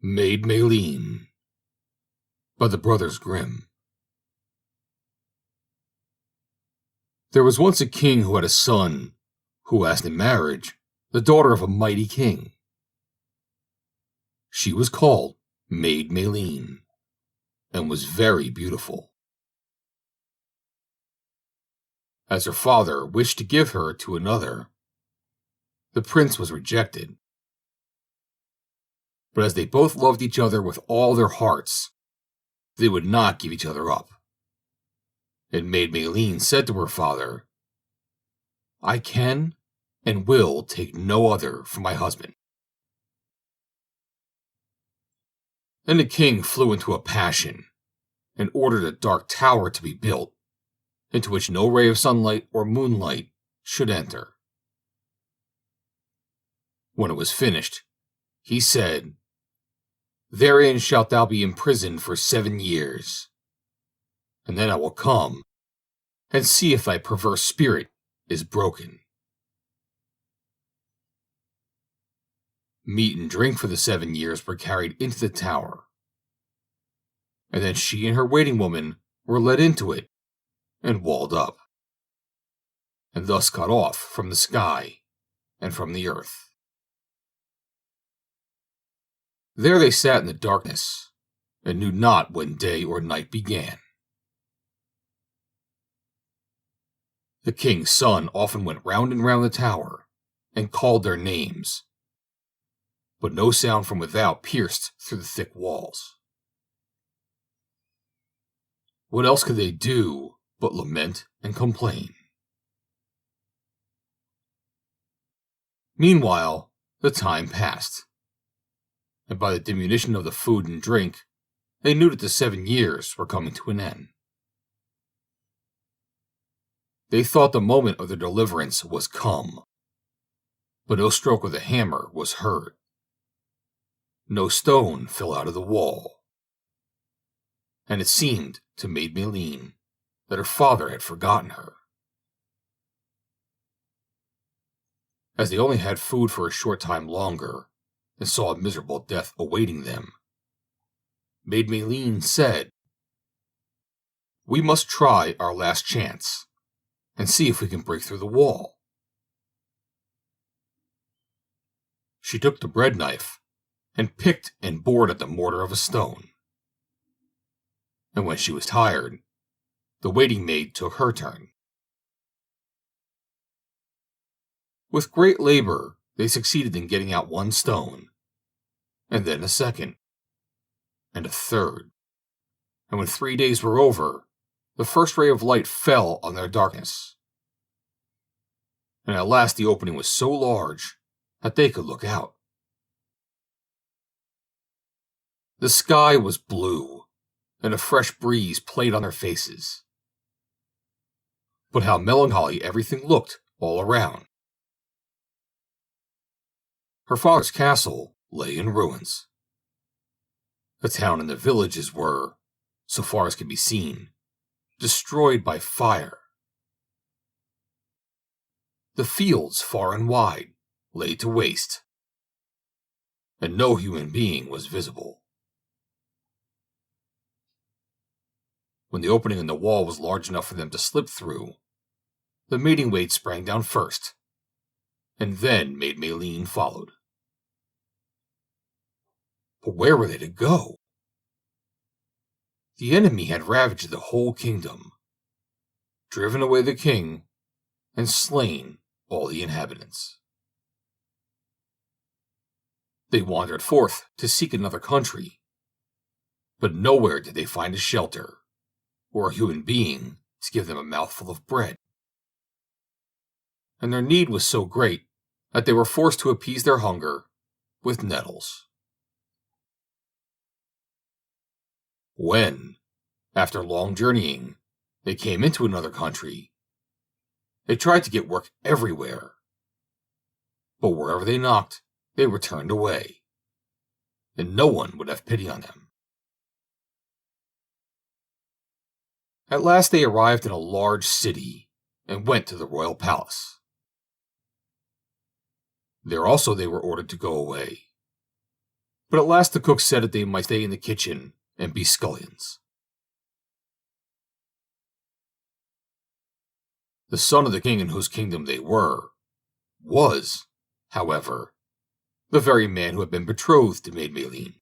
Maid Maleen by the Brothers Grimm. There was once a king who had a son who asked in marriage the daughter of a mighty king. She was called Maid Maleen and was very beautiful. As her father wished to give her to another, the prince was rejected. But as they both loved each other with all their hearts, they would not give each other up. And Maid Maleen said to her father, "I can and will take no other for my husband." Then the king flew into a passion and ordered a dark tower to be built, into which no ray of sunlight or moonlight should enter. When it was finished, he said, "Therein shalt thou be imprisoned for 7 years, and then I will come and see if thy perverse spirit is broken." Meat and drink for the 7 years were carried into the tower, and then she and her waiting woman were led into it and walled up, and thus cut off from the sky and from the earth. There they sat in the darkness, and knew not when day or night began. The king's son often went round and round the tower, and called their names, but no sound from without pierced through the thick walls. What else could they do but lament and complain? Meanwhile, the time passed, and by the diminution of the food and drink, they knew that the 7 years were coming to an end. They thought the moment of their deliverance was come, but no stroke of the hammer was heard. No stone fell out of the wall, and it seemed to Maid Maleen that her father had forgotten her. As they only had food for a short time longer, and saw a miserable death awaiting them, Maid Maleen said, "We must try our last chance, and see if we can break through the wall." She took the bread knife, and picked and bored at the mortar of a stone. And when she was tired, the waiting maid took her turn. With great labor, they succeeded in getting out one stone, and then a second, and a third, and when 3 days were over, the first ray of light fell on their darkness, and at last the opening was so large that they could look out. The sky was blue, and a fresh breeze played on their faces. But how melancholy everything looked all around. Her father's castle lay in ruins. The town and the villages were, so far as could be seen, destroyed by fire. The fields far and wide lay to waste, and no human being was visible. When the opening in the wall was large enough for them to slip through, the maiden maid sprang down first, and then Maid Maleen followed. But where were they to go? The enemy had ravaged the whole kingdom, driven away the king, and slain all the inhabitants. They wandered forth to seek another country, but nowhere did they find a shelter, or a human being to give them a mouthful of bread. And their need was so great that they were forced to appease their hunger with nettles. When, after long journeying, they came into another country, they tried to get work everywhere, but wherever they knocked, they were turned away, and no one would have pity on them. At last they arrived in a large city, and went to the royal palace. There also they were ordered to go away. But at last the cook said that they might stay in the kitchen and be scullions. The son of the king in whose kingdom they were, was, however, the very man who had been betrothed to Maid Maleen.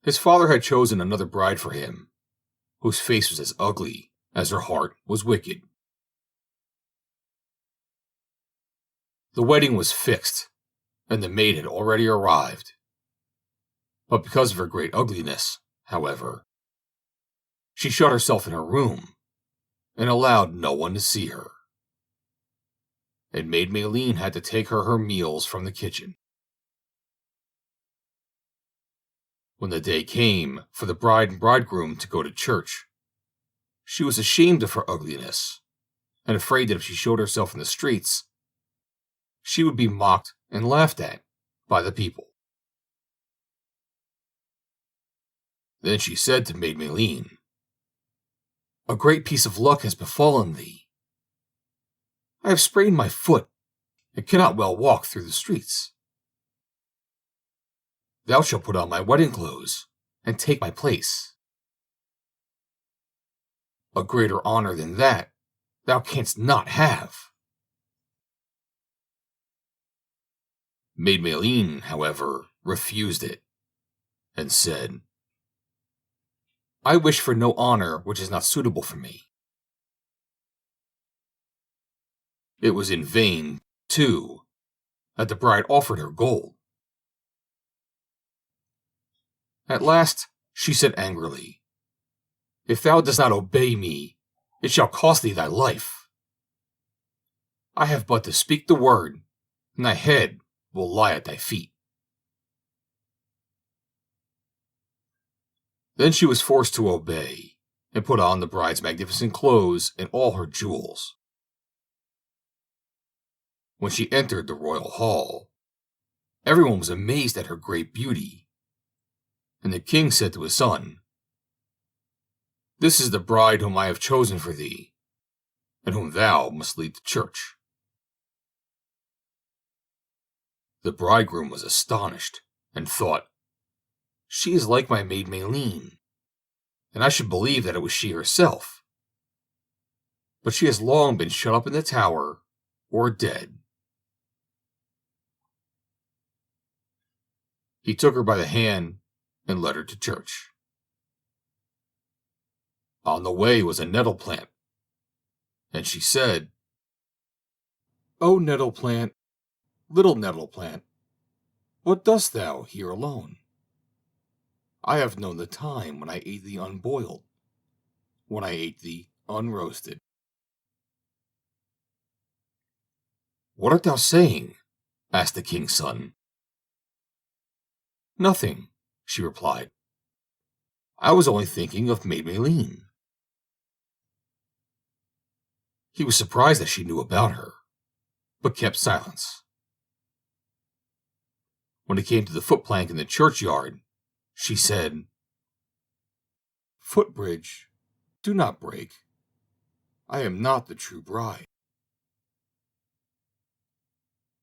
His father had chosen another bride for him, whose face was as ugly as her heart was wicked. The wedding was fixed, and the maid had already arrived. But because of her great ugliness, however, she shut herself in her room and allowed no one to see her. And Maid Maleen had to take her meals from the kitchen. When the day came for the bride and bridegroom to go to church, she was ashamed of her ugliness and afraid that if she showed herself in the streets, she would be mocked and laughed at by the people. Then she said to Maid Maleen, "A great piece of luck has befallen thee. I have sprained my foot and cannot well walk through the streets. Thou shalt put on my wedding clothes and take my place. A greater honor than that thou canst not have." Maid Maleen, however, refused it, and said, "I wish for no honor which is not suitable for me." It was in vain, too, that the bride offered her gold. At last she said angrily, "If thou dost not obey me, it shall cost thee thy life. I have but to speak the word, and thy head will lie at thy feet." Then she was forced to obey, and put on the bride's magnificent clothes and all her jewels. When she entered the royal hall, everyone was amazed at her great beauty, and the king said to his son, "This is the bride whom I have chosen for thee, and whom thou must lead to church." The bridegroom was astonished, and thought, "She is like my maid Maleen, and I should believe that it was she herself. But she has long been shut up in the tower, or dead." He took her by the hand and led her to church. On the way was a nettle plant, and she said, "O nettle plant, little nettle plant, what dost thou here alone? I have known the time when I ate thee unboiled, when I ate thee unroasted." "What art thou saying?" asked the king's son. "Nothing," she replied. "I was only thinking of Maid Maleen." He was surprised that she knew about her, but kept silence. When it came to the footplank in the churchyard, she said, "Footbridge, do not break. I am not the true bride."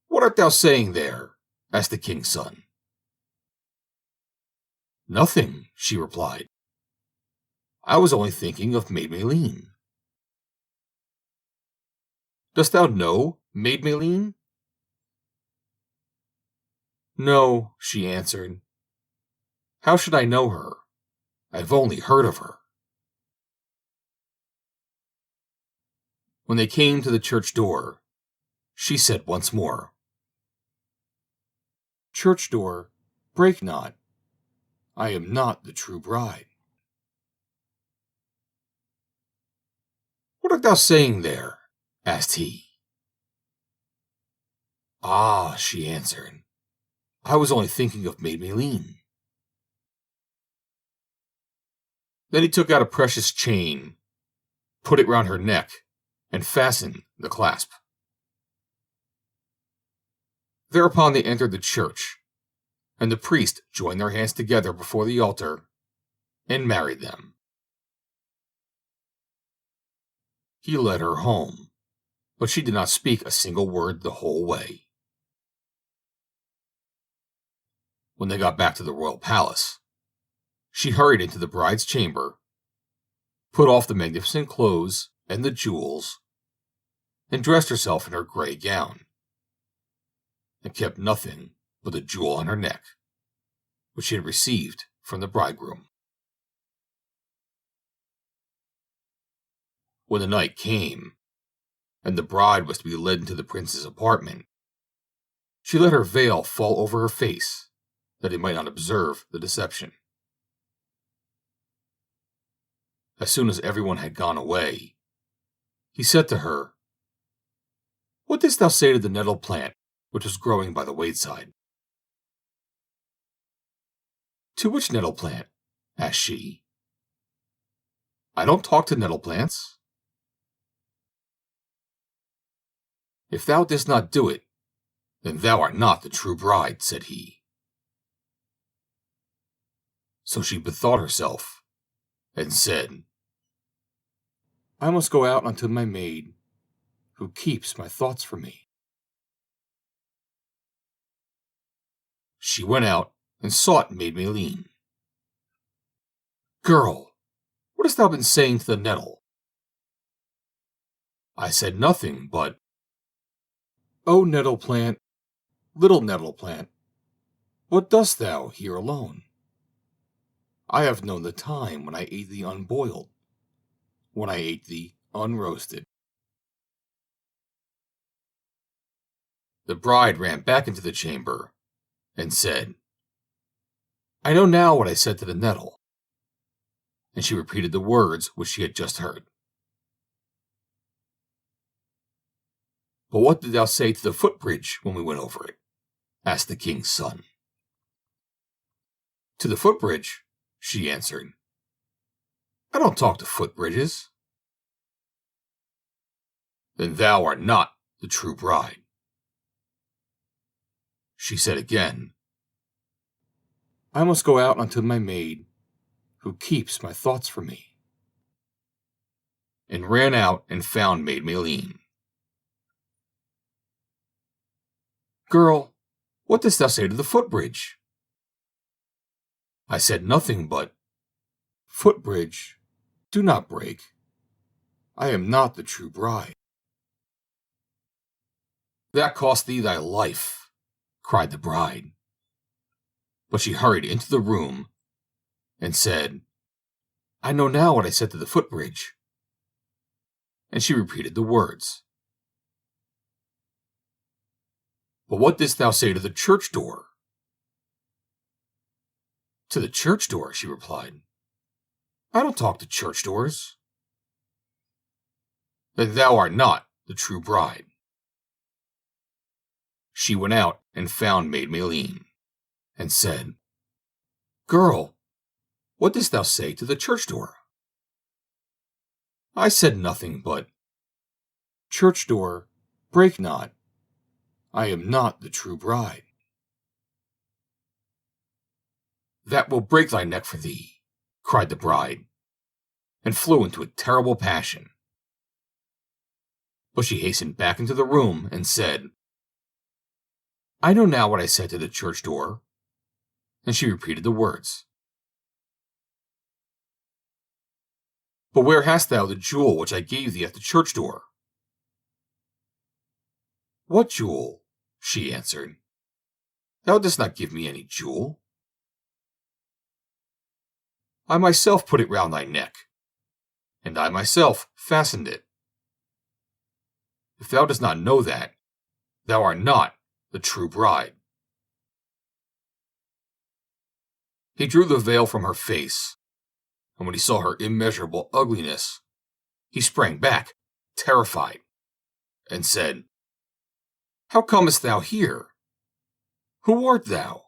"What art thou saying there?" asked the king's son. "Nothing," she replied. "I was only thinking of Maid Maleen." "Dost thou know Maid Maleen?" "No," she answered. "How should I know her? I have only heard of her." When they came to the church door, she said once more, "Church door, break not. I am not the true bride." "What art thou saying there?" asked he. "Ah," she answered, "I was only thinking of Maid Maleen." Then he took out a precious chain, put it round her neck, and fastened the clasp. Thereupon they entered the church, and the priest joined their hands together before the altar and married them. He led her home, but she did not speak a single word the whole way. When they got back to the royal palace, she hurried into the bride's chamber, put off the magnificent clothes and the jewels, and dressed herself in her gray gown, and kept nothing but the jewel on her neck, which she had received from the bridegroom. When the night came, and the bride was to be led into the prince's apartment, she let her veil fall over her face, that he might not observe the deception. As soon as everyone had gone away, he said to her, "What didst thou say to the nettle plant which was growing by the wayside?" "To which nettle plant?" asked she. "I don't talk to nettle plants." "If thou didst not do it, then thou art not the true bride," said he. So she bethought herself, and said, "I must go out unto my maid, who keeps my thoughts for me." She went out and sought Maid Maleen. "Girl, what hast thou been saying to the nettle?" "I said nothing, but—" "O nettle plant, little nettle plant, what dost thou here alone? I have known the time when I ate thee unboiled, when I ate thee unroasted." The bride ran back into the chamber, and said, "I know now what I said to the nettle." And she repeated the words which she had just heard. "But what did thou say to the footbridge when we went over it?" asked the king's son. "To the footbridge," she answered, "I don't talk to footbridges." "Then thou art not the true bride." She said again, "I must go out unto my maid, who keeps my thoughts for me," and ran out and found Maid Maleen. "Girl, what didst thou say to the footbridge?" "I said nothing but, 'Footbridge, do not break. I am not the true bride.'" "That cost thee thy life," cried the bride. But she hurried into the room and said, "I know now what I said to the footbridge." And she repeated the words. "But what didst thou say to the church door?" "To the church door," she replied. "I don't talk to church doors." "Then thou art not the true bride." She went out and found Maid Maleen, and said, "Girl, what didst thou say to the church door?" "I said nothing but, 'Church door, break not. I am not the true bride.'" "That will break thy neck for thee," cried the bride, and flew into a terrible passion. But she hastened back into the room and said, "I know now what I said to the church door." And she repeated the words. "But where hast thou the jewel which I gave thee at the church door?" "What jewel?" she answered. "Thou didst not give me any jewel." "I myself put it round thy neck, and I myself fastened it. If thou dost not know that, thou art not the true bride." He drew the veil from her face, and when he saw her immeasurable ugliness, he sprang back, terrified, and said, "How comest thou here? Who art thou?"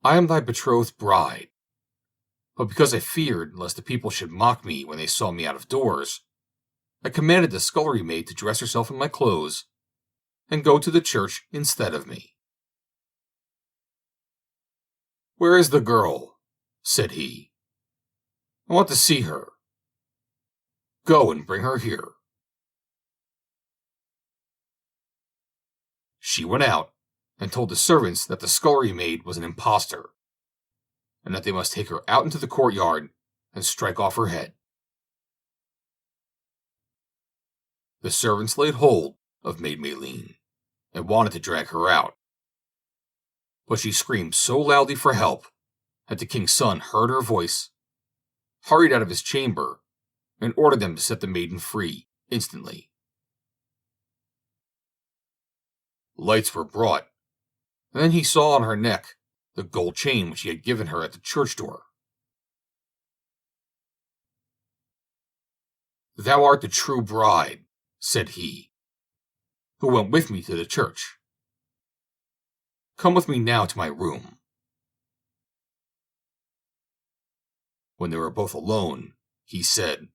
"I am thy betrothed bride, but because I feared lest the people should mock me when they saw me out of doors, I commanded the scullery maid to dress herself in my clothes and go to the church instead of me." "Where is the girl?" said he. "I want to see her. Go and bring her here." She went out and told the servants that the scullery maid was an impostor, and that they must take her out into the courtyard and strike off her head. The servants laid hold of Maid Maleen and wanted to drag her out, but she screamed so loudly for help that the king's son heard her voice, hurried out of his chamber, and ordered them to set the maiden free instantly. Lights were brought, and then he saw on her neck the gold chain which he had given her at the church door. "Thou art the true bride," said he, "who went with me to the church. Come with me now to my room." When they were both alone, he said,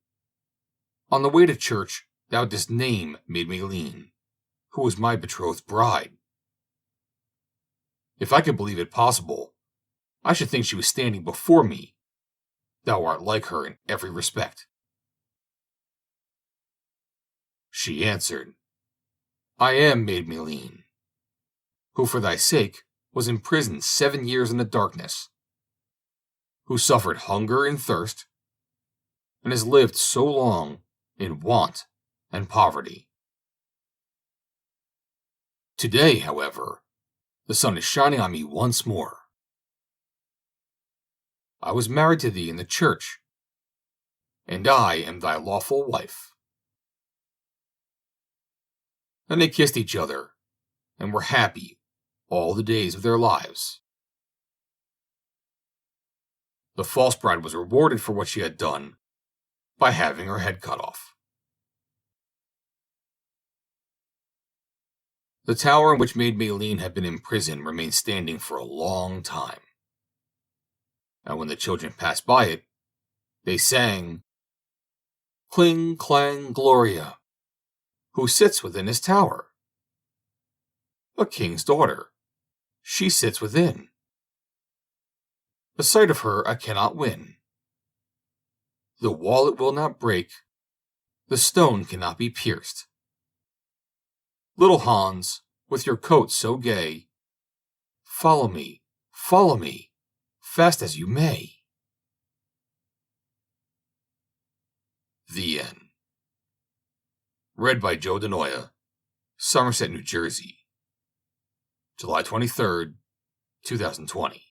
"On the way to church, thou didst name Maid Maleen, who was my betrothed bride. If I could believe it possible, I should think she was standing before me. Thou art like her in every respect." She answered, "I am Maid Maleen, who for thy sake was imprisoned 7 years in the darkness, who suffered hunger and thirst, and has lived so long in want and poverty. Today, however, the sun is shining on me once more. I was married to thee in the church, and I am thy lawful wife." Then they kissed each other and were happy all the days of their lives. The false bride was rewarded for what she had done by having her head cut off. The tower in which Maid Maleen had been imprisoned remained standing for a long time, and when the children passed by it, they sang, "Cling, clang, Gloria, who sits within his tower? A king's daughter, she sits within. The sight of her I cannot win. The wall it will not break, the stone cannot be pierced. Little Hans, with your coat so gay, follow me, fast as you may." The end. Read by Joe DeNoia, Somerset, New Jersey, July 23rd, 2020.